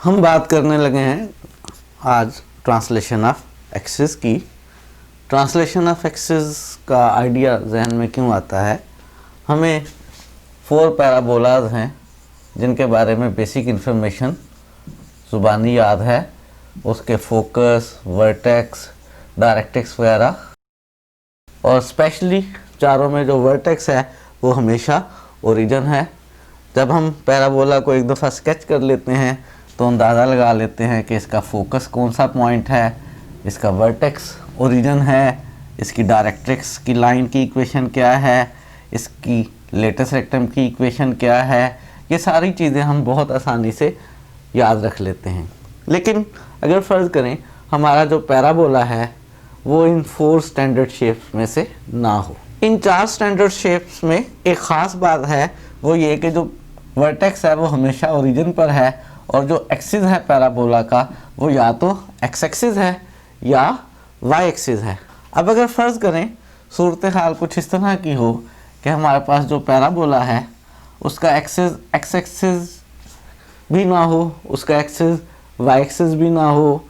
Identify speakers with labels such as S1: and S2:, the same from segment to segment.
S1: हम बात करने लगे हैं आज ट्रांसलेशन ऑफ एक्सिस की। ट्रांसलेशन ऑफ एक्सिस का आइडिया जहन में क्यों आता है? हमें 4 पैराबोलाज हैं जिनके बारे में बेसिक इन्फॉर्मेशन ज़ुबानी याद है, उसके फोकस, वर्टेक्स, डायरेक्ट्रिक्स वगैरह, और स्पेशली चारों में जो वर्टेक्स है वो हमेशा ओरिजिन है। जब हम पैराबोला को एक दफ़ा स्केच कर लेते हैं तो अंदाज़ा लगा लेते हैं कि इसका फोकस कौन सा पॉइंट है, इसका वर्टेक्स ओरिजिन है, इसकी डायरेक्ट्रिक्स की लाइन की इक्वेशन क्या है, इसकी लेटस रेक्टम की इक्वेशन क्या है। ये सारी चीज़ें हम बहुत आसानी से याद रख लेते हैं। लेकिन अगर फ़र्ज़ करें हमारा जो पैराबोला है वो इन 4 स्टैंडर्ड शेप्स में से ना हो। इन 4 स्टैंडर्ड शेप्स में एक ख़ास बात है, वो ये कि जो वर्टेक्स है वो हमेशा ओरिजिन पर है और जो एक्सिस है पैराबोला का वो या तो एक्स एक्सिस है या वाई एक्सिस है। अब अगर फ़र्ज़ करें सूरत हाल कुछ इस तरह की हो कि हमारे पास जो पैराबोला है उसका एक्सिस एक्स एक्सिस भी ना हो, उसका एक्सिस वाई एक्सिस भी ना हो,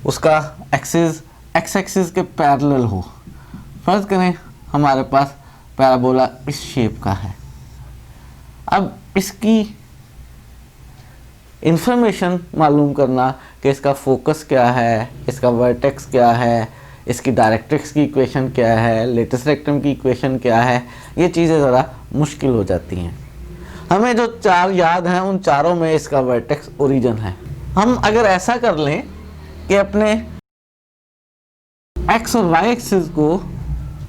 S1: उसका एक्सिस एक्स एक्सिस के पैरेलल हो। फ़र्ज़ करें हमारे पास पैराबोला इस शेप का है। अब इसकी इंफॉर्मेशन मालूम करना कि इसका फोकस क्या है, इसका वर्टेक्स क्या है, इसकी डायरेक्ट्रिक्स की इक्वेशन क्या है, लेटस रेक्टम की इक्वेशन क्या है, ये चीज़ें ज़रा मुश्किल हो जाती हैं। हमें जो 4 याद हैं उन चारों में इसका वर्टेक्स ओरिजिन है। हम अगर ऐसा कर लें कि अपने एक्स और वाई एक्सिस को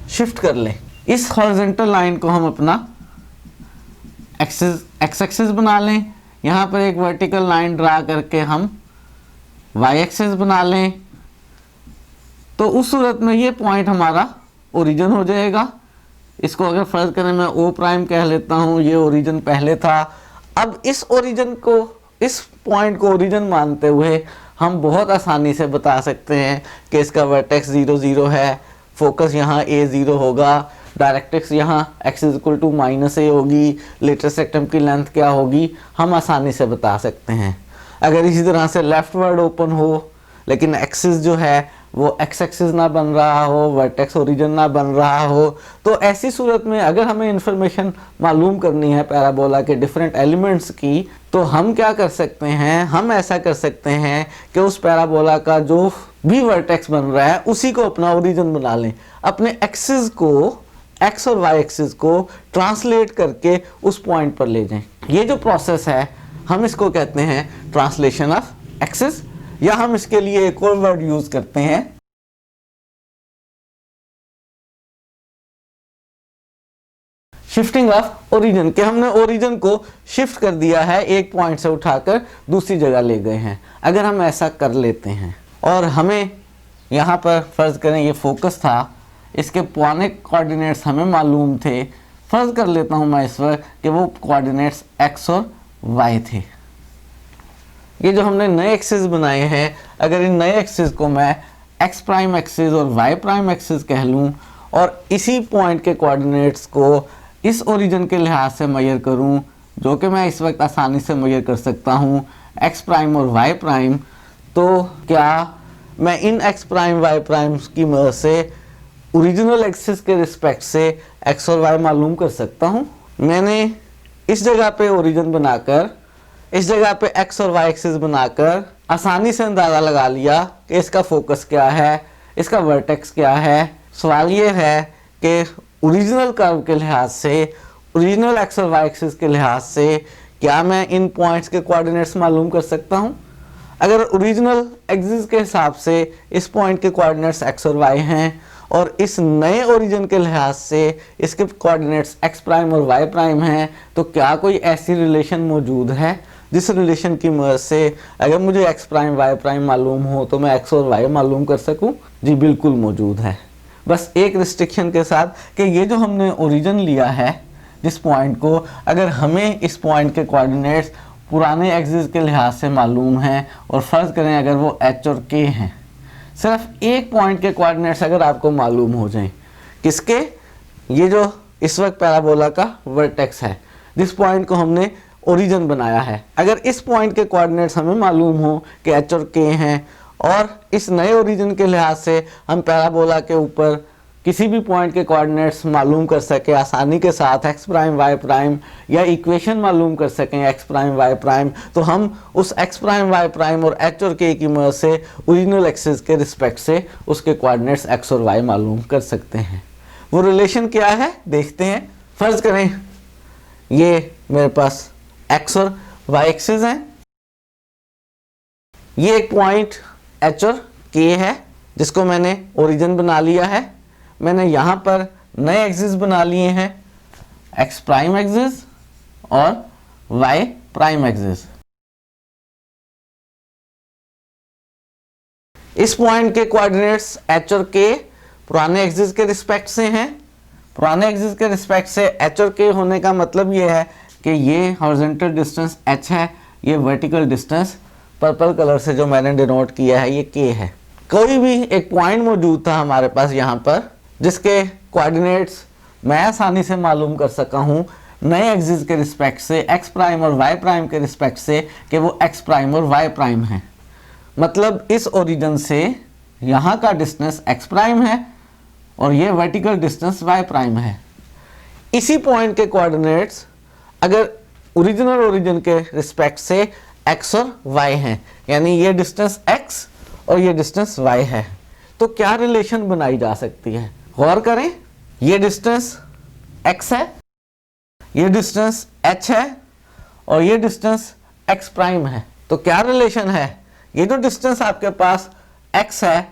S1: शिफ्ट कर लें, इस हॉरिजॉन्टल लाइन को हम अपना एक्सिस एक्स एक्सिस बना लें, यहाँ पर एक वर्टिकल लाइन ड्रा करके हम वाई एक्सिस बना लें, तो उस सूरत में ये पॉइंट हमारा ओरिजिन हो जाएगा। इसको अगर फ़र्ज़ करें मैं ओ प्राइम कह लेता हूँ, ये ओरिजिन पहले था। अब इस ओरिजिन को, इस पॉइंट को ओरिजिन मानते हुए हम बहुत आसानी से बता सकते हैं कि इसका वर्टेक्स 0 0 है, फोकस यहाँ a 0 होगा, डायरेक्ट्रिक्स यहाँ x = -a होगी, लेटस रेक्टम की लेंथ क्या होगी, हम आसानी से बता सकते हैं। अगर इसी तरह से लेफ्ट वर्ड ओपन हो लेकिन एक्सिस जो है वो एक्स एक्सिस ना बन रहा हो, वर्टेक्स ओरिजिन ना बन रहा हो, तो ऐसी सूरत में अगर हमें इंफॉर्मेशन मालूम करनी है पैराबोला के डिफरेंट एलिमेंट्स की, तो हम क्या कर सकते हैं, हम ऐसा कर सकते हैं कि उस पैराबोला का जो भी वर्टेक्स बन रहा है उसी को अपना ओरिजिन बना लें, अपने एक्सिस को, एक्स और वाई एक्सिस को ट्रांसलेट करके उस पॉइंट पर ले जाएं। ये जो प्रोसेस है हम इसको कहते हैं ट्रांसलेशन ऑफ एक्सिस, या हम इसके लिए एक और वर्ड यूज करते हैं शिफ्टिंग ऑफ ओरिजिन, कि हमने ओरिजिन को शिफ्ट कर दिया है, एक पॉइंट से उठाकर दूसरी जगह ले गए हैं। अगर हम ऐसा कर लेते हैं और हमें यहाँ पर फ़र्ज़ करें ये फोकस था, इसके पॉइंट कोऑर्डिनेट्स हमें मालूम थे, फ़र्ज़ कर लेता हूँ मैं इस वक्त कि वो कोऑर्डिनेट्स एक्स और वाई थे। ये जो हमने नए एक्सिस बनाए हैं, अगर इन नए एक्सिस को मैं एक्स प्राइम एक्सिस और वाई प्राइम एक्सिस कह लूँ और इसी पॉइंट के कोऑर्डिनेट्स को इस ओरिजिन के लिहाज से मेजर करूँ, जो कि मैं इस वक्त आसानी से मेजर कर सकता हूँ एक्स प्राइम और वाई प्राइम, तो क्या मैं इन एक्स प्राइम वाई प्राइम की मदद से ओरिजिनल एक्सिस के रिस्पेक्ट से एक्स और वाई मालूम कर सकता हूँ? मैंने इस जगह पे ओरिजिन बनाकर, इस जगह पे एक्स और वाई एक्सिस बनाकर आसानी से अंदाज़ा लगा लिया कि इसका फोकस क्या है, इसका वर्टेक्स क्या है। सवाल ये है कि ओरिजिनल कर्व के लिहाज से, ओरिजिनल एक्स और वाई एक्सिस के लिहाज से क्या मैं इन पॉइंट्स के कोऑर्डिनेट्स मालूम कर सकता हूँ? अगर ओरिजिनल एक्सिस के हिसाब से इस पॉइंट के कोऑर्डिनेट्स एक्स और वाई हैं और इस नए ओरिजिन के लिहाज से इसके कोऑर्डिनेट्स एक्स प्राइम और वाई प्राइम हैं, तो क्या कोई ऐसी रिलेशन मौजूद है जिस रिलेशन की मदद से अगर मुझे एक्स प्राइम वाई प्राइम मालूम हो तो मैं एक्स और वाई मालूम कर सकूं? जी बिल्कुल मौजूद है, बस एक रिस्ट्रिक्शन के साथ कि ये जो हमने ओरिजिन लिया है जिस पॉइंट को, अगर हमें इस पॉइंट के कोऑर्डिनेट्स पुराने एक्सिस के लिहाज से मालूम हैं और फ़र्ज़ करें अगर वो एच और के हैं, सिर्फ एक पॉइंट के कोऑर्डिनेट्स अगर आपको मालूम हो जाएं, किसके? ये जो इस वक्त पैराबोला का वर्टेक्स है, जिस पॉइंट को हमने ओरिजिन बनाया है। अगर इस पॉइंट के कोऑर्डिनेट्स हमें मालूम हो कि एच और के हैं और इस नए ओरिजिन के लिहाज से हम पैराबोला के ऊपर किसी भी पॉइंट के कोऑर्डिनेट्स मालूम कर सके आसानी के साथ, एक्स प्राइम वाई प्राइम, या इक्वेशन मालूम कर सकें एक्स प्राइम वाई प्राइम, तो हम उस एक्स प्राइम वाई प्राइम और एच और के की मदद से ओरिजिनल एक्सिस के रिस्पेक्ट से उसके कोऑर्डिनेट्स एक्स और वाई मालूम कर सकते हैं। वो रिलेशन क्या है देखते हैं। फर्ज करें ये मेरे पास एक्स और वाई एक्सिस हैं, ये एक पॉइंट एच और के है जिसको मैंने ओरिजिन बना लिया है। मैंने यहां पर नए एक्सिस बना लिए हैं, एक्स प्राइम एक्सिस और वाई प्राइम एक्सिस। इस पॉइंट के कोऑर्डिनेट्स एच और के पुराने एक्सिस के रिस्पेक्ट से हैं। पुराने एक्सिस के रिस्पेक्ट से एच और के होने का मतलब ये है कि ये हॉरिजॉन्टल डिस्टेंस h है, ये वर्टिकल डिस्टेंस पर्पल कलर से जो मैंने डिनोट किया है ये k है। कोई भी एक पॉइंट मौजूद था हमारे पास यहाँ पर जिसके कोऑर्डिनेट्स मैं आसानी से मालूम कर सका हूँ नए एक्सिस के रिस्पेक्ट से, x प्राइम और y प्राइम के रिस्पेक्ट से, कि वो x प्राइम और y प्राइम है। मतलब इस ओरिजिन से यहाँ का डिस्टेंस x प्राइम है और ये वर्टिकल डिस्टेंस y प्राइम है। इसी पॉइंट के कोऑर्डिनेट्स अगर ओरिजिनल ओरिजिन के रिस्पेक्ट से x और y हैं, यानी ये डिस्टेंस x और ये डिस्टेंस y है, तो क्या रिलेशन बनाई जा सकती है? गौर करें, ये डिस्टेंस x है, ये डिस्टेंस h है और ये डिस्टेंस x प्राइम है। तो क्या रिलेशन है? ये जो डिस्टेंस आपके पास x है,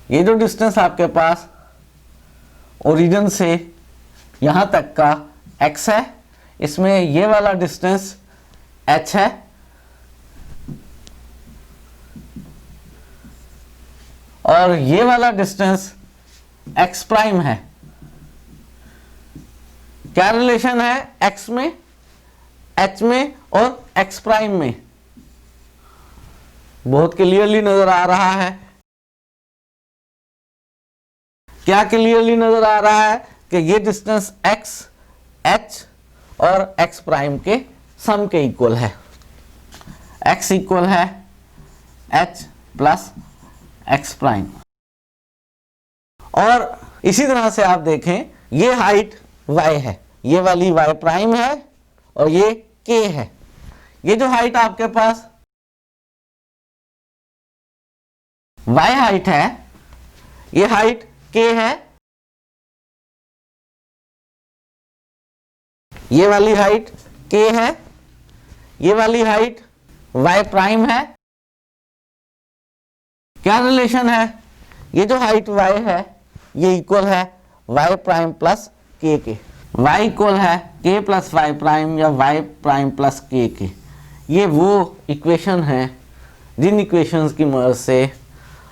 S1: ये जो डिस्टेंस आपके पास ओरिजिन से यहां तक का x है, इसमें ये वाला डिस्टेंस h है और ये वाला डिस्टेंस x प्राइम है। क्या रिलेशन है x में, h में और x प्राइम में? बहुत क्लियरली नजर आ रहा है। क्या क्लियरली नजर आ रहा है कि ये डिस्टेंस x, h और x प्राइम के सम के इक्वल है। x इक्वल है h प्लस x प्राइम। और इसी तरह से आप देखें, ये हाइट y है, ये वाली y प्राइम है और ये k है। ये जो हाइट आपके पास y हाइट है, ये हाइट k है, ये वाली हाइट k है, ये वाली हाइट y प्राइम है। क्या रिलेशन है? ये जो हाइट y है ये इक्वल है y प्राइम प्लस k के। y इक्वल है k प्लस y प्राइम या y प्राइम प्लस k के। ये वो इक्वेशन है जिन इक्वेशंस की मदद से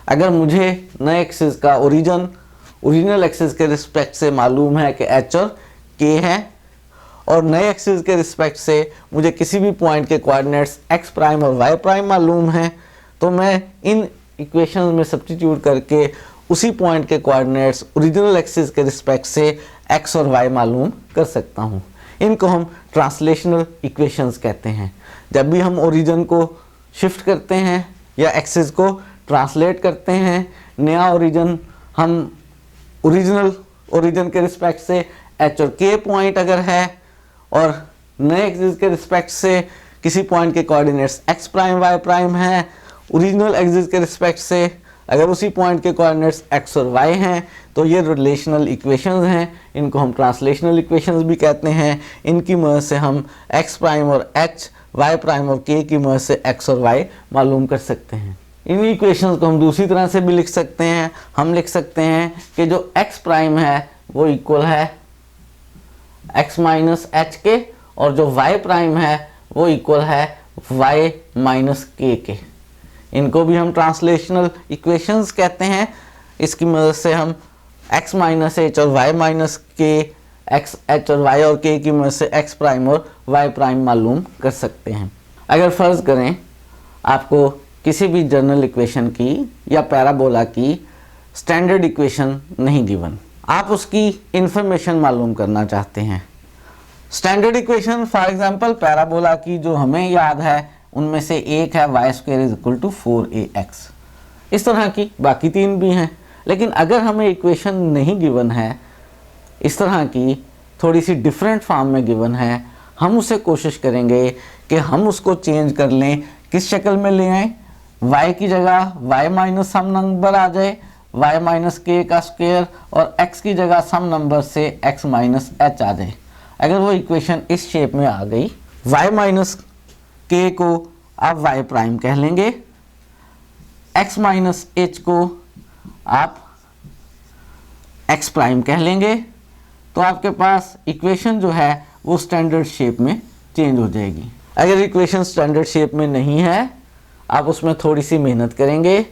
S1: अगर मुझे नए एक्सिस का ओरिजिनल एक्सिस के रिस्पेक्ट से मालूम है कि h और k है और नए एक्सिस के रिस्पेक्ट से मुझे किसी भी पॉइंट के कोऑर्डिनेट्स x प्राइम और y प्राइम मालूम है, तो मैं इन इक्वेशंस में सब्स्टिट्यूट करके उसी पॉइंट के कोऑर्डिनेट्स ओरिजिनल एक्सिस के रिस्पेक्ट से x और y मालूम कर सकता हूँ। इनको हम ट्रांसलेशनल इक्वेशंस कहते हैं। जब भी हम ओरिजिन को शिफ्ट करते हैं या एक्सिस को ट्रांसलेट करते हैं, नया ओरिजिन हम ओरिजिनल ओरिजिन के रिस्पेक्ट से h और k पॉइंट अगर है और नए एक्सिस के रिस्पेक्ट से किसी पॉइंट के coordinates x prime y prime है, ओरिजिनल एक्सिस के रिस्पेक्ट से अगर उसी पॉइंट के कोऑर्डिनेट्स x और y हैं, तो ये रिलेशनल इक्वेशंस हैं। इनको हम ट्रांसलेशनल इक्वेशंस भी कहते हैं। इनकी मदद से हम x प्राइम और h, y प्राइम और k की मदद से x और y मालूम कर सकते हैं। इन इक्वेशंस को हम दूसरी तरह से भी लिख सकते हैं। हम लिख सकते हैं कि जो x प्राइम है वो इक्वल है x माइनस एच के और जो y प्राइम है वो इक्वल है y माइनस k के। इनको भी हम ट्रांसलेशनल इक्वेशंस कहते हैं। इसकी मदद से हम x माइनस एच और y माइनस के, x h और y और k की मदद से x प्राइम और y प्राइम मालूम कर सकते हैं। अगर फ़र्ज़ करें आपको किसी भी जनरल इक्वेशन की या पैराबोला की स्टैंडर्ड इक्वेशन नहीं गिवन, आप उसकी इंफॉर्मेशन मालूम करना चाहते हैं, standard equation for example parabola की जो हमें याद है उनमें से एक है y square is equal to 4ax। इस तरह की बाकी तीन भी हैं, लेकिन अगर हमें इक्वेशन नहीं गिवन है, इस तरह की थोड़ी सी डिफरेंट फॉर्म में गिवन है, हम उसे कोशिश करेंगे कि हम उसको चेंज कर लें। किस शक्ल में ले आएँ? y की जगह y माइनस सम नंबर आ जाए y माइनस के का स्क्वायर, और x की जगह सम नंबर से x माइनस एच आ जाए। अगर वो इक्वेशन इस शेप में आ गई, y माइनस के को आप y प्राइम कह लेंगे, x माइनस एच को आप x प्राइम कह लेंगे, तो आपके पास इक्वेशन जो है वो स्टैंडर्ड शेप में चेंज हो जाएगी। अगर इक्वेशन स्टैंडर्ड शेप में नहीं है, आप उसमें थोड़ी सी मेहनत करेंगे,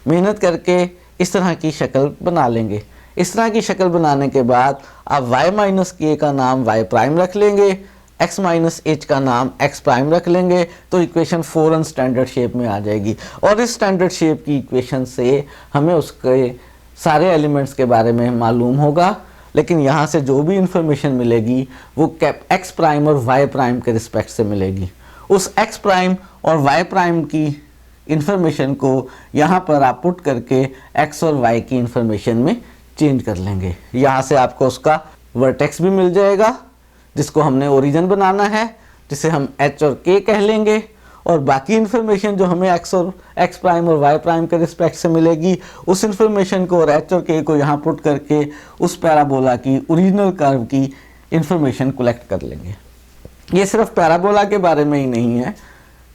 S1: मेहनत करके इस तरह की शक्ल बना लेंगे। इस तरह की शक्ल बनाने के बाद आप y माइनस के का नाम y प्राइम रख लेंगे, x माइनस एच का नाम x प्राइम रख लेंगे, तो इक्वेशन फ़ौरन स्टैंडर्ड शेप में आ जाएगी। और इस स्टैंडर्ड शेप की इक्वेशन से हमें उसके सारे एलिमेंट्स के बारे में मालूम होगा, लेकिन यहाँ से जो भी इंफॉर्मेशन मिलेगी वो x प्राइम और y प्राइम के रिस्पेक्ट से मिलेगी। उस x प्राइम और y प्राइम की इंफॉर्मेशन को यहाँ पर आप पुट करके x और y की इंफॉर्मेशन में चेंज कर लेंगे। यहाँ से आपको उसका वर्टेक्स भी मिल जाएगा जिसको हमने ओरिजिन बनाना है, जिसे हम h और k कह लेंगे, और बाकी इन्फॉर्मेशन जो हमें x प्राइम और y प्राइम के रिस्पेक्ट से मिलेगी, उस इन्फॉर्मेशन को और h और k को यहाँ पुट करके उस पैराबोला की ओरिजिनल कर्व की इंफॉर्मेशन कलेक्ट कर लेंगे। ये सिर्फ पैराबोला के बारे में ही नहीं है,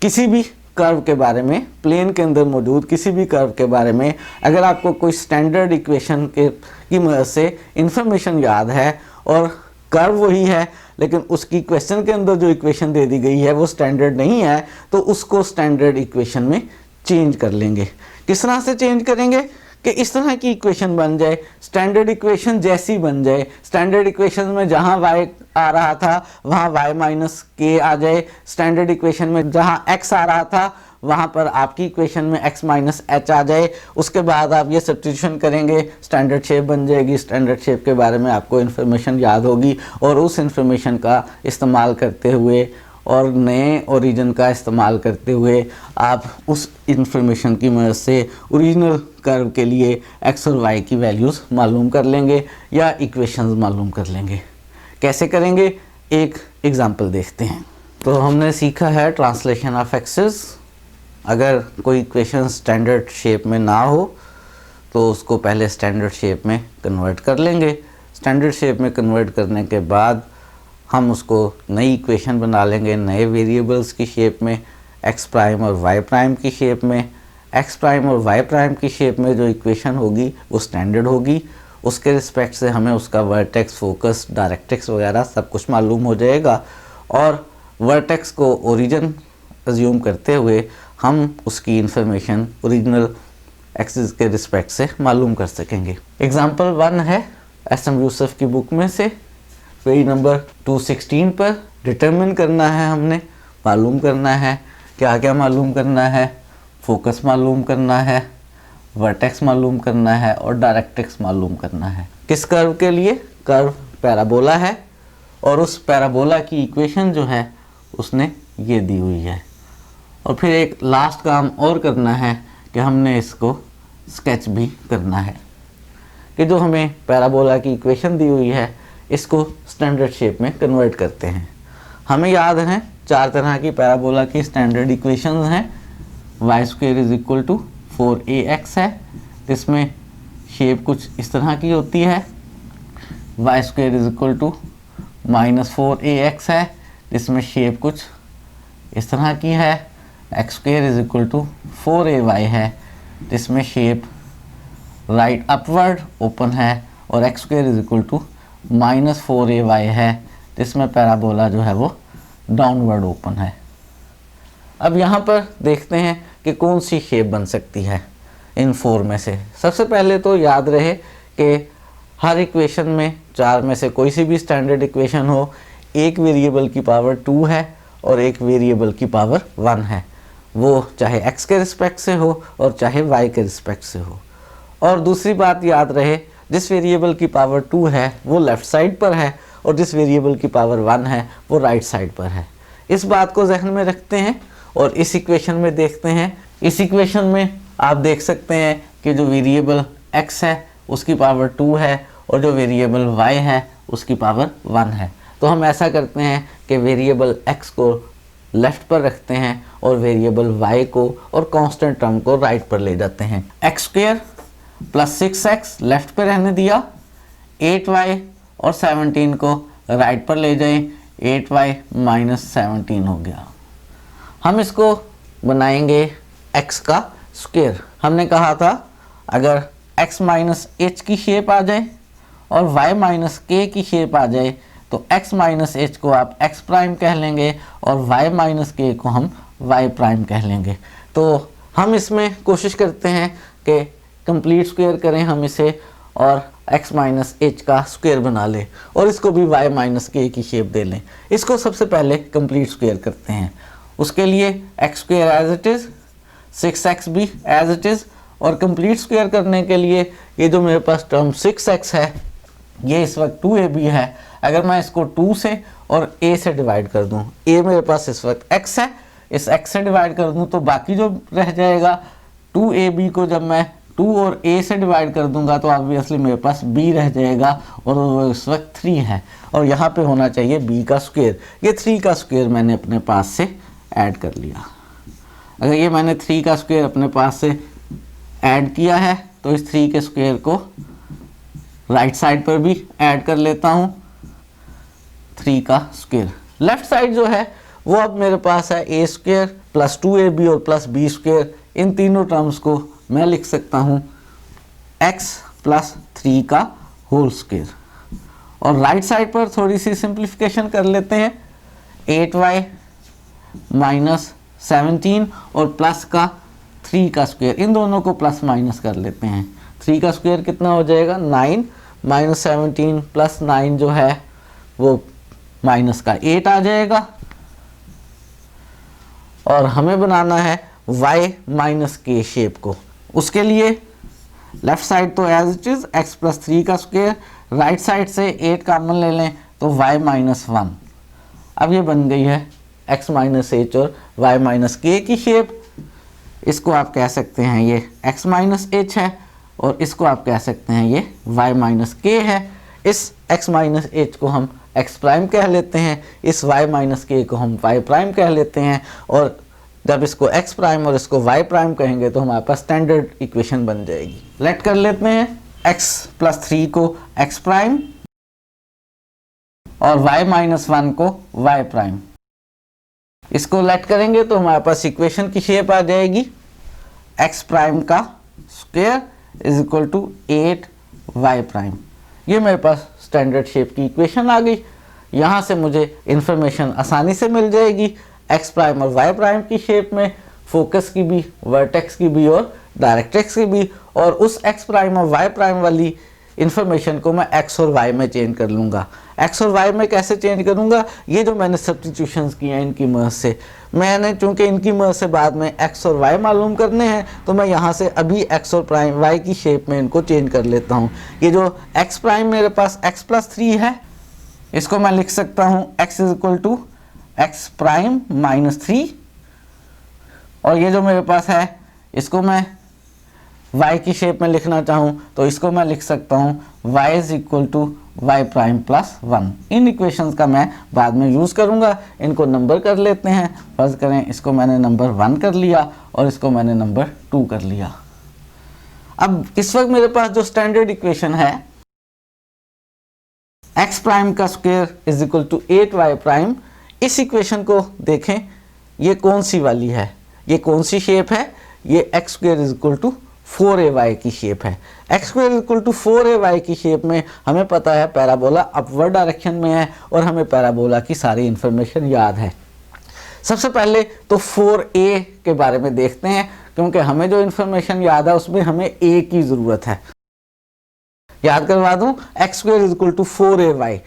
S1: किसी भी कर्व के बारे में, प्लेन के अंदर मौजूद किसी भी कर्व के बारे में अगर आपको कोई स्टैंडर्ड इक्वेशन की मदद से इंफॉर्मेशन याद है और कर्व वही है, लेकिन उसकी क्वेश्चन के अंदर जो इक्वेशन दे दी गई है वो स्टैंडर्ड नहीं है, तो उसको स्टैंडर्ड इक्वेशन में चेंज कर लेंगे। किस तरह से चेंज करेंगे कि इस तरह की इक्वेशन बन जाए, स्टैंडर्ड इक्वेशन जैसी बन जाए। स्टैंडर्ड इक्वेशन में जहाँ y आ रहा था वहाँ y माइनस के आ जाए, स्टैंडर्ड इक्वेशन में जहाँ x आ रहा था वहाँ पर आपकी इक्वेशन में x माइनस एच आ जाए। उसके बाद आप ये सब्स्टिट्यूशन करेंगे, स्टैंडर्ड शेप बन जाएगी। स्टैंडर्ड शेप के बारे में आपको इन्फॉर्मेशन याद होगी और उस इन्फॉर्मेशन का इस्तेमाल करते हुए और नए ओरिजिन का इस्तेमाल करते हुए आप उस इंफॉर्मेशन की मदद से ओरिजिनल कर्व के लिए x और y की वैल्यूज़ मालूम कर लेंगे या इक्वेशंस मालूम कर लेंगे। कैसे करेंगे, एक एग्जांपल देखते हैं। तो हमने सीखा है ट्रांसलेशन ऑफ एक्सेस। अगर कोई इक्वेशन स्टैंडर्ड शेप में ना हो तो उसको पहले स्टैंडर्ड शेप में कन्वर्ट कर लेंगे। स्टैंडर्ड शेप में कन्वर्ट करने के बाद हम उसको नई इक्वेशन बना लेंगे नए वेरिएबल्स की शेप में, x प्राइम और y प्राइम की शेप में। x प्राइम और y प्राइम की शेप में जो इक्वेशन होगी वो स्टैंडर्ड होगी, उसके रिस्पेक्ट से हमें उसका वर्टेक्स, फोकस, डायरेक्ट्रिक्स वगैरह सब कुछ मालूम हो जाएगा, और वर्टेक्स को ओरिजिन अज्यूम करते हुए हम उसकी इंफॉर्मेशन ओरिजिनल एक्सिस के रिस्पेक्ट से मालूम कर सकेंगे। एग्जाम्पल 1 है एस.एम. यूसुफ की बुक में से, पेज नंबर 216 पर। डिटरमिन करना है हमने, मालूम करना है, क्या क्या मालूम करना है, फोकस मालूम करना है, वर्टेक्स मालूम करना है और डायरेक्ट्रिक्स मालूम करना है। किस कर्व के लिए? कर्व पैराबोला है और उस पैराबोला की इक्वेशन जो है उसने ये दी हुई है। और फिर एक लास्ट काम और करना है कि हमने इसको स्केच भी करना है कि जो हमें पैराबोला की इक्वेशन दी हुई है इसको स्टैंडर्ड शेप में कन्वर्ट करते हैं। हमें याद है 4 तरह की पैराबोला की स्टैंडर्ड इक्वेशंस हैं। y square is equal to 4ax है, जिसमें शेप कुछ इस तरह की होती है। y square is equal to minus 4ax है, जिसमें शेप कुछ इस तरह की है। x square is equal to 4ay है, जिसमें शेप राइट अपवर्ड ओपन है, और x square is equal to minus 4ay है, जिसमें पैराबोला जो है वो डाउनवर्ड ओपन है। अब यहाँ पर देखते हैं कि कौन सी शेप बन सकती है इन 4 में से। सबसे पहले तो याद रहे कि हर इक्वेशन में 4 में से कोई सी भी स्टैंडर्ड इक्वेशन हो, एक वेरिएबल की पावर 2 है और एक वेरिएबल की पावर 1 है, वो चाहे x के रिस्पेक्ट से हो और चाहे y के रिस्पेक्ट से हो। और दूसरी बात याद रहे, जिस वेरिएबल की पावर 2 है वो लेफ़्ट साइड पर है और जिस वेरिएबल की पावर 1 है वो राइट साइड पर है। इस बात को जहन में रखते हैं और इस इक्वेशन में देखते हैं। इस इक्वेशन में आप देख सकते हैं कि जो वेरिएबल x है उसकी पावर 2 है और जो वेरिएबल y है उसकी पावर 1 है। तो हम ऐसा करते हैं कि वेरिएबल x को लेफ्ट पर रखते हैं और वेरिएबल y को और कांस्टेंट टर्म को राइट पर ले जाते हैं। x square plus 6x left पे रहने दिया, 8y और 17 को राइट पर ले जाएं, 8y माइनस 17 हो गया। हम इसको बनाएंगे x का स्क्वायर। हमने कहा था अगर x माइनस h की शेप आ जाए और y माइनस k की शेप आ जाए तो x माइनस h को आप x प्राइम कह लेंगे और y माइनस k को हम y प्राइम कह लेंगे। तो हम इसमें कोशिश करते हैं कि कंप्लीट स्क्वायर करें हम इसे और x माइनस h का स्क्वायर बना लें और इसको भी y माइनस k की शेप दे लें। इसको सबसे पहले कंप्लीट स्क्वायर करते हैं। उसके लिए x square as it is, 6x भी एज इट इज़, और कंप्लीट स्क्वायर करने के लिए ये जो मेरे पास टर्म 6x है ये इस वक्त 2ab है। अगर मैं इसको 2 से और a से डिवाइड कर दूं, a मेरे पास इस वक्त x है, इस x से डिवाइड कर दूं तो बाकी जो रह जाएगा 2ab को जब मैं 2 और a से डिवाइड कर दूंगा तो ऑब्वियसली मेरे पास b रह जाएगा और वो इस वक्त 3 है और यहाँ पे होना चाहिए b का स्क्वायर। ये 3 का स्क्वायर मैंने अपने पास से ऐड कर लिया। अगर ये मैंने 3 का स्क्वायर अपने पास से ऐड किया है तो इस 3 के स्क्वायर को राइट साइड पर भी ऐड कर लेता हूँ, 3 का स्क्वायर। लेफ्ट साइड जो है वो अब मेरे पास है a स्क्वायर प्लस 2ab और प्लस b स्क्वायर। इन तीनों टर्म्स को मैं लिख सकता हूँ x प्लस 3 का होल स्क्वायर। और राइट साइड पर थोड़ी सी सिंप्लीफिकेशन कर लेते हैं, 8y माइनस 17 और प्लस का 3 का स्क्वायर, इन दोनों को प्लस माइनस कर लेते हैं। 3 का स्क्वायर कितना हो जाएगा 9 माइनस 17 प्लस 9 जो है वो माइनस का 8 आ जाएगा। और हमें बनाना है y माइनस के शेप को। उसके लिए लेफ्ट साइड तो as it is x plus 3 का स्क्वायर, राइट साइड से 8 कॉमन ले लें तो y माइनस 1। अब ये बन गई है x माइनस h और y माइनस के की शेप। इसको आप कह सकते हैं ये x माइनस h है और इसको आप कह सकते हैं ये y माइनस k है। इस x माइनस h को हम x प्राइम कह लेते हैं, इस y माइनस k को हम y प्राइम कह लेते हैं और जब इसको x प्राइम और इसको y प्राइम कहेंगे तो हमारे पास स्टैंडर्ड इक्वेशन बन जाएगी। लेट कर लेते हैं x प्लस 3 को x प्राइम और y माइनस 1 को y प्राइम। इसको लेट करेंगे तो हमारे पास इक्वेशन की शेप आ जाएगी x प्राइम का square is equal to 8y prime. ये मेरे पास स्टैंडर्ड शेप की इक्वेशन आ गई। यहाँ से मुझे इंफॉर्मेशन आसानी से मिल जाएगी x प्राइम और y प्राइम की शेप में, फोकस की भी, वर्टेक्स की भी और डायरेक्ट्रिक्स की भी। और उस x प्राइम और y प्राइम वाली इन्फॉर्मेशन को मैं x और y में चेंज कर लूँगा। x और y में कैसे चेंज करूँगा, ये जो मैंने सब्स्टिट्यूशंस किए हैं इनकी मदद से, मैंने चूँकि इनकी मदद से बाद में x और y मालूम करने हैं तो मैं यहाँ से अभी x और प्राइम y की शेप में इनको चेंज कर लेता हूँ। ये जो x प्राइम मेरे पास x प्लस 3 है, इसको मैं लिख सकता हूँ x is equal to x prime minus 3 और ये जो मेरे पास है इसको मैं y की शेप में लिखना चाहूँ तो इसको मैं लिख सकता हूँ y is equal to y prime plus 1। इन इक्वेशंस का मैं बाद में यूज़ करूँगा। इनको नंबर कर लेते हैं। फर्ज करें इसको मैंने नंबर 1 कर लिया और इसको मैंने नंबर 2 कर लिया। अब इस वक्त मेरे पास जो स्टैंडर्ड इक्वेशन है x प्राइम का square is equal to 8y prime, इस इक्वेशन को देखें, ये कौन सी वाली है, ये कौन सी शेप है, ये x square is equal to 4ay की शेप है। x square equal to 4ay की शेप में हमें पता है पैराबोला अपवर्ड डायरेक्शन में है और हमें पैराबोला की सारी इंफॉर्मेशन याद है। सबसे पहले तो 4a के बारे में देखते हैं क्योंकि हमें जो इंफॉर्मेशन याद है उसमें हमें a की ज़रूरत है। याद करवा दूं, x square is equal to 4ay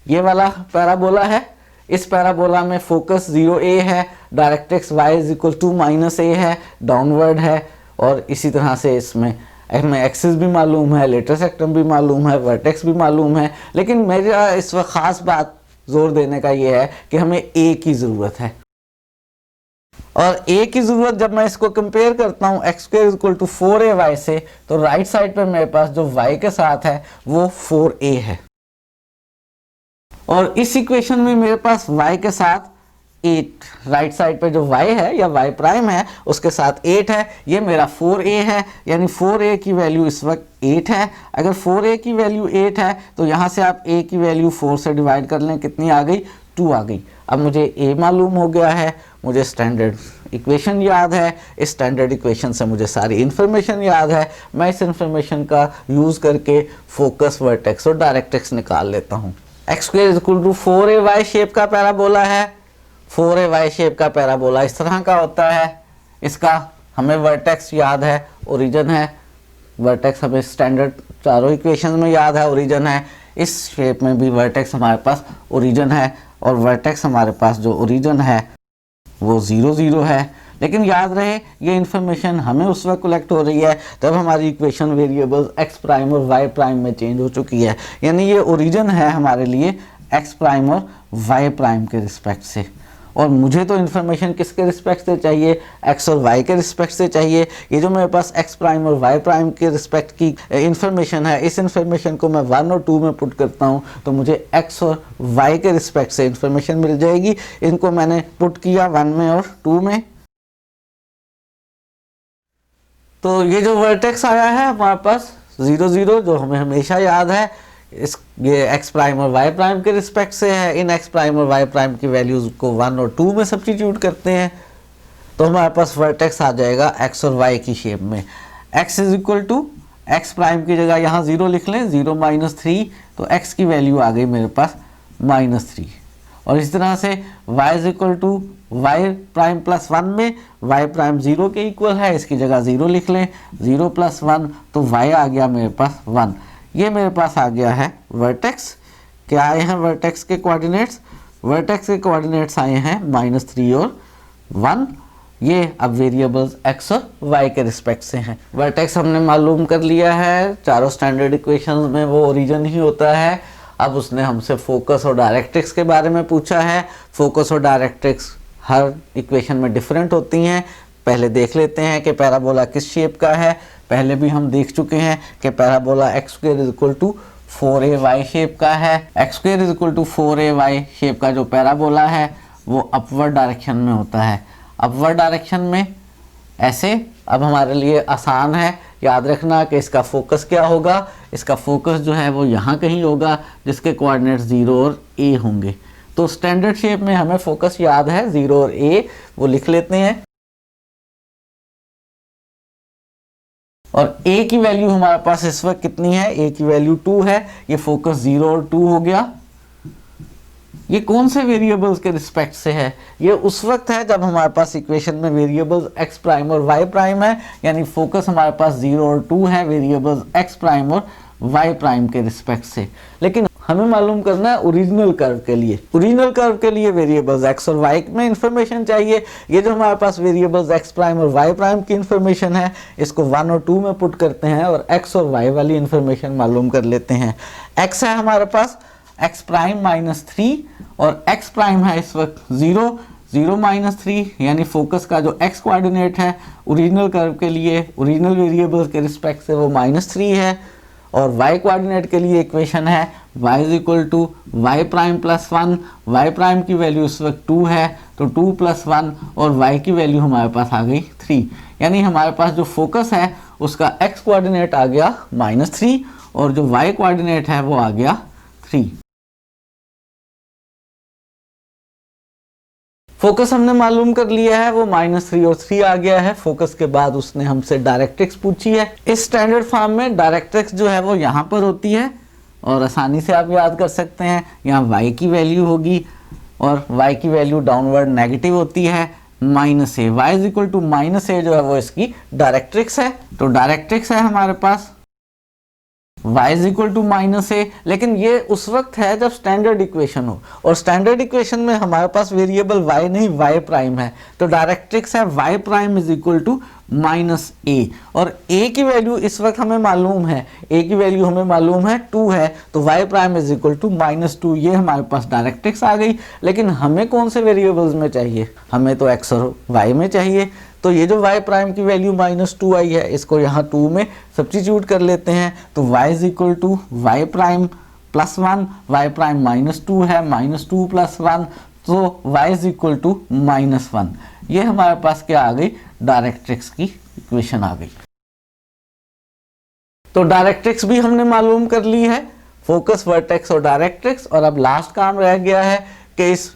S1: ये वाला पैराबोला है। इस पैराबोला में फोकस 0a है, directrix y is equal to minus a है, डाउनवर्ड है और इसी तरह से इसमें हमें एक्सिस भी मालूम है, लेटर सेक्टम भी मालूम है, वर्टेक्स भी मालूम है, लेकिन मेरा इस वक्त ख़ास बात जोर देने का ये है कि हमें ए की ज़रूरत है। और ए की ज़रूरत जब मैं इसको कंपेयर करता हूँ x square equal to 4ay से, तो राइट साइड पे मेरे पास जो y के साथ है वो 4a है, और इस इक्वेशन में मेरे पास y के साथ 8, राइट साइड पे जो y है या y प्राइम है उसके साथ 8 है, ये मेरा 4a है, यानी 4a की वैल्यू इस वक्त 8 है। अगर 4a की वैल्यू 8 है तो यहाँ से आप a की वैल्यू 4 से डिवाइड कर लें, कितनी आ गई, 2 आ गई। अब मुझे a मालूम हो गया है, मुझे स्टैंडर्ड इक्वेशन याद है, इस स्टैंडर्ड इक्वेशन से मुझे सारी इन्फॉर्मेशन याद है, मैं इस इन्फॉर्मेशन का यूज़ करके फोकस, वर्टेक्स और डायरेक्ट्रिक्स निकाल लेता हूँ। X square equal to 4ay shape का पैराबोला है, 4ay शेप का पैराबोला इस तरह का होता है। इसका हमें वर्टेक्स याद है, ओरिजिन है, वर्टेक्स हमें स्टैंडर्ड चारों इक्वेशन में याद है, ओरिजिन है। इस शेप में भी वर्टेक्स हमारे पास ओरिजिन है, और वर्टेक्स हमारे पास जो ओरिजिन है वो 0 0 है। लेकिन याद रहे ये इन्फॉर्मेशन हमें उस वक्त कलेक्ट हो रही है तब हमारी इक्वेशन वेरिएबल्स एक्स प्राइम और वाई प्राइम में चेंज हो चुकी है, यानी ये ओरिजिन है हमारे लिए एक्स प्राइम और वाई प्राइम के रिस्पेक्ट से। और मुझे तो इन्फॉर्मेशन किसके रिस्पेक्ट से चाहिए, एक्स और वाई के रिस्पेक्ट से चाहिए। ये जो मेरे पास एक्स प्राइम और वाई प्राइम के रिस्पेक्ट की इन्फॉर्मेशन है, इस इन्फॉर्मेशन को मैं 1 और 2 में पुट करता हूँ तो मुझे एक्स और वाई के रिस्पेक्ट से इन्फॉर्मेशन मिल जाएगी। इनको मैंने पुट किया 1 में और 2 में, तो ये जो वर्टेक्स आया है हमारे पास 0 0, जो हमें हमेशा याद है, ये एक्स प्राइम और वाई प्राइम के रिस्पेक्ट से है। इन एक्स प्राइम और वाई प्राइम की वैल्यूज़ को 1 और 2 में सब्स्टिट्यूट करते हैं तो हमारे पास वर्टेक्स आ जाएगा एक्स और वाई की शेप में। X is equal to x prime की जगह यहाँ 0 लिख लें, 0 -3, तो एक्स की वैल्यू आ गई मेरे पास -3। और इस तरह से y is equal to y prime plus 1 में y प्राइम 0 के इक्वल है, इसकी जगह 0 लिख लें, 0 + 1, तो y आ गया मेरे पास 1। ये मेरे पास आ गया है वर्टेक्स। क्या आए हैं वर्टेक्स के कोऑर्डिनेट्स, वर्टेक्स के कोऑर्डिनेट्स आए हैं -3 और 1। ये अब वेरिएबल्स x और y के रिस्पेक्ट से हैं। वर्टेक्स हमने मालूम कर लिया है, चारों स्टैंडर्ड इक्वेशंस में वो ओरिजिन ही होता है। अब उसने हमसे फोकस और डायरेक्ट्रिक्स के बारे में पूछा है। फोकस और डायरेक्ट्रिक्स हर इक्वेशन में डिफरेंट होती हैं। पहले देख लेते हैं कि पैराबोला किस शेप का है। पहले भी हम देख चुके हैं कि पैराबोला x² = 4ay शेप का है। x² = 4ay शेप का जो पैराबोला है वो अपवर्ड डायरेक्शन में होता है। अपवर्ड डायरेक्शन में ऐसे, अब हमारे लिए आसान है याद रखना कि इसका फोकस क्या होगा। इसका फोकस जो है वो यहाँ कहीं होगा जिसके कोऑर्डिनेट्स 0 और a होंगे। तो स्टैंडर्ड शेप में हमें फोकस याद है 0 और a, वो लिख लेते हैं। और a की वैल्यू हमारे पास इस वक्त कितनी है, a की वैल्यू 2 है। ये फोकस 0 और 2 हो गया। ये कौन से वेरिएबल्स के रिस्पेक्ट से है, ये उस वक्त है जब हमारे पास इक्वेशन में वेरिएबल्स x प्राइम और y प्राइम है, यानी फोकस हमारे पास 0 और 2 है वेरिएबल्स x प्राइम और y प्राइम के रिस्पेक्ट से। लेकिन हमें मालूम करना है ओरिजिनल कर्व के लिए। ओरिजिनल कर्व के लिए वेरिएबल्स x और y में इंफॉर्मेशन चाहिए। ये जो हमारे पास वेरिएबल्स x प्राइम और y प्राइम की इंफॉर्मेशन है, इसको 1 और 2 में पुट करते हैं और x और y वाली इंफॉर्मेशन मालूम कर लेते हैं। x है हमारे पास x प्राइम -3 और x प्राइम है इस वक्त 0 0 -3, यानी फोकस का जो x कोऑर्डिनेट है ओरिजिनल कर्व के लिए, ओरिजिनल वेरिएबल्स के रिस्पेक्ट से वो -3 है। और y कोऑर्डिनेट के लिए इक्वेशन है y = y prime + 1। y prime की वैल्यू इस वक्त 2 है, तो 2 + 1 और y की वैल्यू हमारे पास आ गई 3। यानी हमारे पास जो फोकस है उसका x कोऑर्डिनेट आ गया -3 और जो y कोऑर्डिनेट है वो आ गया 3। फोकस हमने मालूम कर लिया है, वो -3 और 3 आ गया है। फोकस के बाद उसने हमसे डायरेक्ट्रिक्स पूछी है। इस स्टैंडर्ड फॉर्म में डायरेक्ट्रिक्स जो है वो यहाँ पर होती है और आसानी से आप याद कर सकते हैं। यहाँ y की वैल्यू होगी और y की वैल्यू डाउनवर्ड नेगेटिव होती है -a। y = -a जो है वो इसकी डायरेक्ट्रिक्स है। तो डायरेक्ट्रिक्स है हमारे पास y is equal to minus a, लेकिन ये उस वक्त है जब स्टैंडर्ड इक्वेशन हो, और स्टैंडर्ड इक्वेशन में हमारे पास वेरिएबल y नहीं y प्राइम है, तो डायरेक्ट्रिक्स है y prime is equal to minus a, और a की वैल्यू इस वक्त हमें मालूम है, a की वैल्यू हमें मालूम है 2 है, तो y prime is equal to -2, ये हमारे पास डायरेक्ट्रिक्स आ गई। लेकिन हमें कौन से वेरिएबल्स में चाहिए, हमें तो x और y में चाहिए, तो ये जो y प्राइम की वैल्यू -2 आई है, इसको यहाँ 2 में सब्स्टिट्यूट कर लेते हैं, तो y is equal to y prime plus 1, y prime -2 है, -2 प्लस 1, तो y इज इक्वल टू -1। ये हमारे पास क्या आ गई, डायरेक्ट्रिक्स की इक्वेशन आ गई। तो डायरेक्ट्रिक्स भी हमने मालूम कर ली है, फोकस, वर्टेक्स और डायरेक्ट्रिक्स, और अब लास्ट काम रह गया है कि इस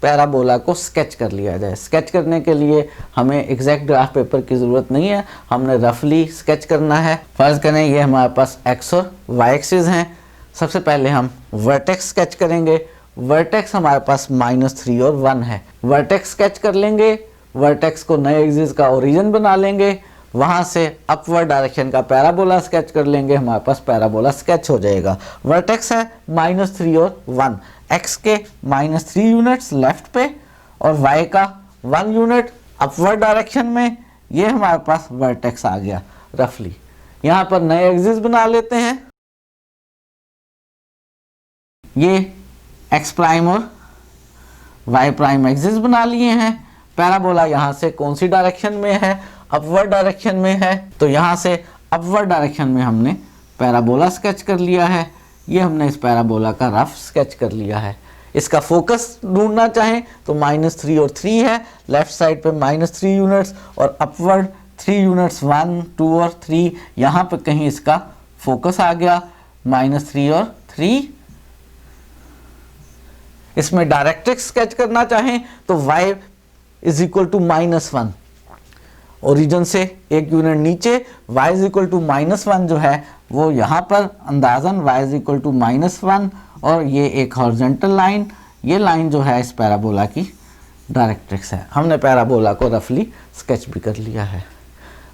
S1: पैराबोला को स्केच कर लिया जाए। स्केच करने के लिए हमें एग्जैक्ट ग्राफ पेपर की ज़रूरत नहीं है, हमने रफली स्केच करना है। फर्ज करें ये हमारे पास x और y एक्सिस हैं। सबसे पहले हम वर्टेक्स स्केच करेंगे। वर्टेक्स हमारे पास -3 और 1 है। वर्टेक्स स्केच कर लेंगे, वर्टेक्स को नए एक्सिस का ओरिजिन बना लेंगे, वहाँ से अपवर्ड डायरेक्शन का पैराबोला स्केच कर लेंगे, हमारे पास पैराबोला स्केच हो जाएगा। वर्टेक्स है -3 और 1, x के -3 यूनिट्स लेफ्ट पे और y का 1 यूनिट अपवर्ड डायरेक्शन में, ये हमारे पास वर्टेक्स आ गया रफली। यहाँ पर नए एक्सिस बना लेते हैं, ये x प्राइम और y प्राइम एक्सिस बना लिए हैं। पैराबोला यहाँ से कौन सी डायरेक्शन में है, अपवर्ड डायरेक्शन में है, तो यहाँ से अपवर्ड डायरेक्शन में हमने पैराबोला स्केच कर लिया है। ये हमने इस पैराबोला का रफ स्केच कर लिया है। इसका फोकस ढूंढना चाहें तो -3 और 3 है, लेफ्ट साइड पे -3 यूनिट्स और अपवर्ड 3 यूनिट्स 1, 2 और 3, यहाँ पे कहीं इसका फोकस आ गया -3 और 3। इसमें डायरेक्ट्रिक्स स्केच करना चाहें तो y is equal to -1, origin से एक यूनिट नीचे, y इज इक्वल टू -1 जो है वो यहाँ पर अंदाजन y इज इक्वल टू -1, और ये एक हॉरिजॉन्टल लाइन, ये लाइन जो है इस पैराबोला की डायरेक्ट्रिक्स है। हमने पैराबोला को रफली स्केच भी कर लिया है।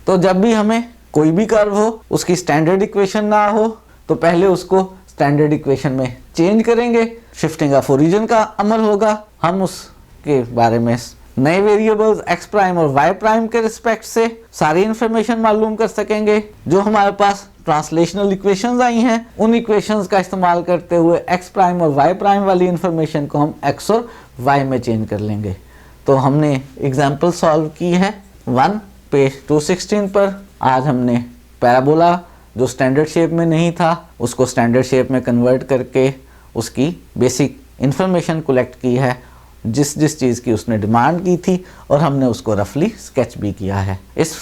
S1: तो जब भी हमें कोई भी कर्व हो, उसकी स्टैंडर्ड इक्वेशन ना हो, तो पहले उसको स्टैंडर्ड इक्वेशन में चेंज करेंगे, शिफ्टिंग ऑफ ओरिजिन का अमल होगा। हम उसके बारे में नए वेरिएबल्स x प्राइम और y प्राइम के रिस्पेक्ट से सारी इंफॉर्मेशन मालूम कर सकेंगे। जो हमारे पास ट्रांसलेशनल इक्वेशंस आई हैं, उन इक्वेशंस का इस्तेमाल करते हुए x प्राइम और y प्राइम वाली इंफॉर्मेशन को हम x और y में चेंज कर लेंगे। तो हमने एग्जाम्पल सॉल्व की है 1 पेज 216 पर। आज हमने पैराबोला जो स्टैंडर्ड शेप में नहीं था, उसको स्टैंडर्ड शेप में कन्वर्ट करके उसकी बेसिक इंफॉर्मेशन कलेक्ट की है, जिस चीज़ की उसने डिमांड की थी, और हमने उसको रफली स्केच भी किया है। इस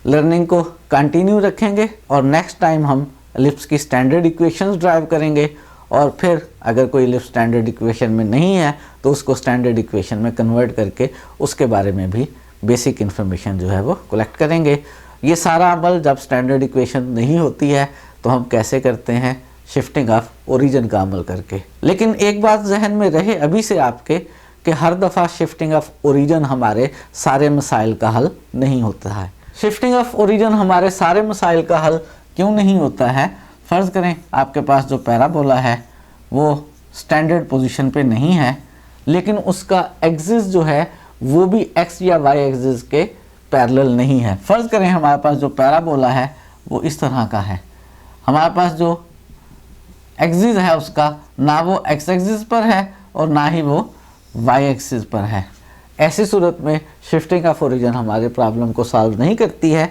S1: लर्निंग को कंटिन्यू रखेंगे और नेक्स्ट टाइम हम एलिप्स की स्टैंडर्ड इक्वेशंस ड्राइव करेंगे, और फिर अगर कोई एलिप्स स्टैंडर्ड इक्वेशन में नहीं है तो उसको स्टैंडर्ड इक्वेशन में कन्वर्ट करके उसके बारे में भी बेसिक इन्फॉर्मेशन जो है वो कलेक्ट करेंगे। ये सारा अमल जब स्टैंडर्ड इक्वेशन नहीं होती है तो हम कैसे करते हैं, शिफ्टिंग ऑफ ओरिजिन का अमल करके। लेकिन एक बात जहन में रहे अभी से आपके कि हर दफ़ा शिफ्टिंग ऑफ ओरिजिन हमारे सारे मसाइल का हल नहीं होता है। शिफ्टिंग ऑफ ओरिजिन हमारे सारे मसाइल का हल क्यों नहीं होता है? फ़र्ज़ करें आपके पास जो पैराबोला है वो स्टैंडर्ड पोजीशन पे नहीं है, लेकिन उसका एक्सिस जो है वो भी x या y एक्सिस के पैरेलल नहीं है। फ़र्ज़ करें हमारे पास जो पैराबोला है वो इस तरह का है, हमारे पास जो एक्सिस है उसका ना वो x एक्सिस पर है और ना ही वो y एक्सिस पर है। ऐसी सूरत में शिफ्टिंग ऑफ ओरिजिन हमारे प्रॉब्लम को सॉल्व नहीं करती है।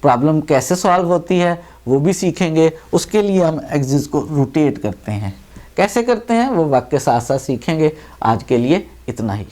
S1: प्रॉब्लम कैसे सॉल्व होती है वो भी सीखेंगे। उसके लिए हम एक्सिस को रोटेट करते हैं, कैसे करते हैं वो वक्त के साथ साथ सीखेंगे। आज के लिए इतना ही।